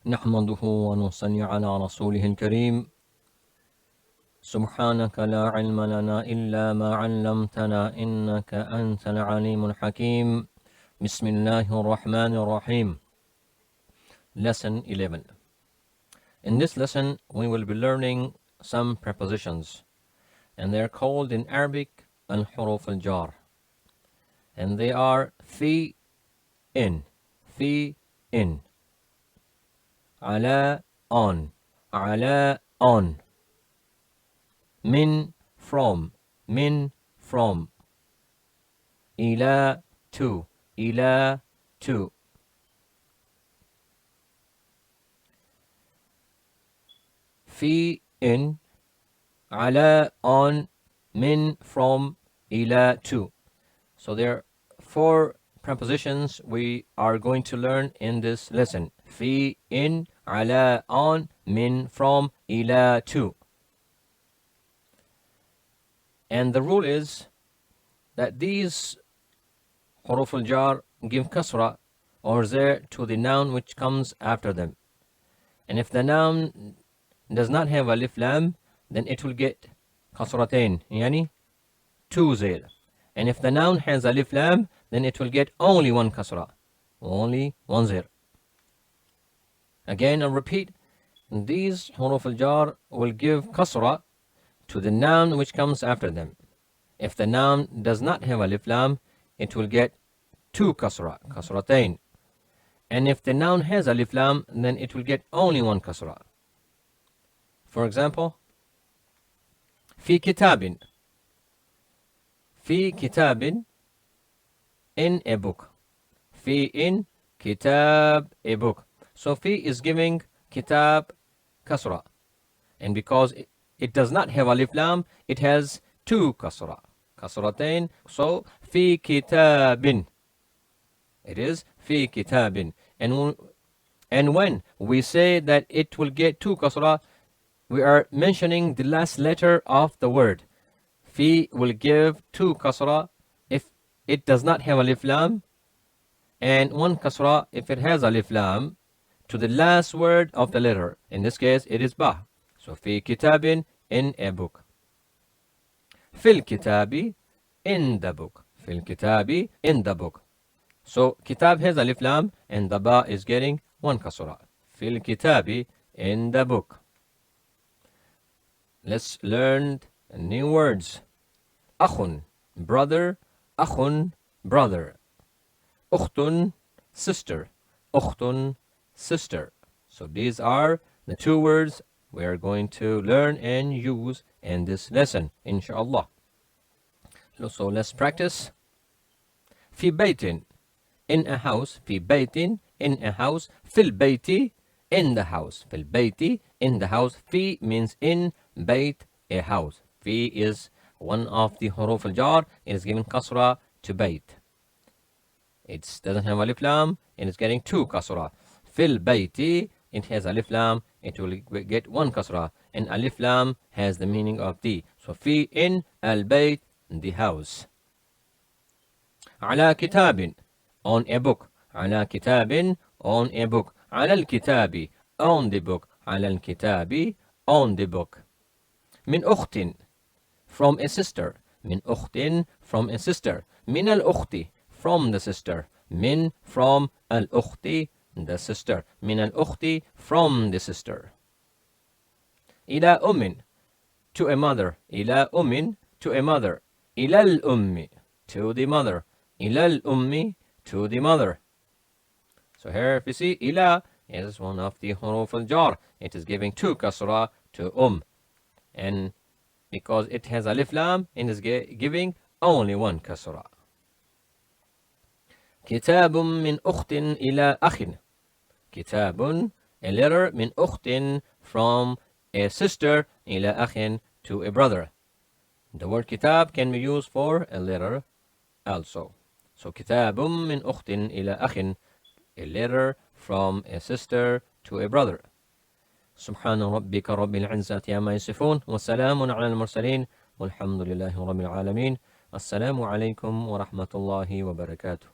نحمده ونصلي على رسوله الكريم. سبحانك لا علم لنا إلا ما علمتنا إنك أنت العليم الحكيم. بسم الله الرحمن الرحيم. Lesson 11. In this lesson we will be learning some prepositions, and they are called in Arabic al-huruf al-jar, and they are fi in, ala on, min from, ila to, fi in, ala on, min from, ila to. So there are 4 prepositions we are going to learn in this lesson. Fi in, ala on, min from, ila to. And the rule is that these huruf al-jar give kasra or zir to the noun which comes after them. And if the noun does not have alif lam, then it will get kasratain, yani 2 zir. And if the noun has alif lam, then it will get only 1 kasra, only 1 zir. Again, I'll repeat, these huruf al-jar will give kasra to the noun which comes after them. If the noun does not have alif lam, it will get 2 kasra, kasratain. And if the noun has alif lam, then it will get only 1 kasra. For example, fi kitabin. Fi kitabin, in a book. Fi in, kitab, a book. So fi is giving kitab kasra. And because it does not have alif lam, it has 2 kasra, kasratain. So fi kitabin, it is fi kitabin. And when we say that it will get 2 kasra, we are mentioning the last letter of the word. Fi will give 2 kasra if it does not have alif lam, and 1 kasra if it has alif lam to the last word of the letter. In this case, it is ba. So fi kitabin, in a book. Fil kitabi, in the book. Fil kitabi, in the book. So kitab has alif lam, and the ba is getting 1 kasra. Fil kitabi, in the book. Let's learn new words. Akhun, brother. Akhun, brother. Ukhtun, sister. Ukhtun, sister. So these are the 2 words we are going to learn and use in this lesson, inshallah. So let's practice. Fi baytin, in a house. Fi baytin, in a house. Fil bayti, in the house. Fil bayti, in the house. Fi means in, bayt, a house. Fi is one of the huruf al-jar. It is giving kasra to bayt. It doesn't have alif lam, and it's getting 2 kasra. Fil bayti, it has alif lam, it will get 1 kasra, and alif lam has the meaning of the. So fi in, al bayt, the house. Ala kitabin, on a book. Ala kitabin, on a book. Ala al-kitabi, on the book. Ala al-kitabi, on the book. Min ukhtin, from a sister. Min ukhtin, from a sister. Min al-ukhti, from the sister. Min, from, al-ukhti, the sister. Min al-ukhti, from the sister. Ila ummin, to a mother. Ila ummin, to a mother. Ila al-ummi, to the mother. Ila al-ummi, to the mother. So here if you see, ila is one of the huruf al-jar. It is giving 2 kasra to and because it has alif lam, it is giving only 1 kasra. Kitabun min ukhtin ila akhin. Kitabun, a letter, min ukhtin, from a sister, ila akhin, to a brother. The word kitab can be used for a letter also. So kitabun min ukhtin ila akhin, a letter from a sister to a brother. سبحان ربك رب العزة عما يصفون وسلام على المرسلين والحمد لله رب العالمين. السلام عليكم ورحمة الله وبركاته.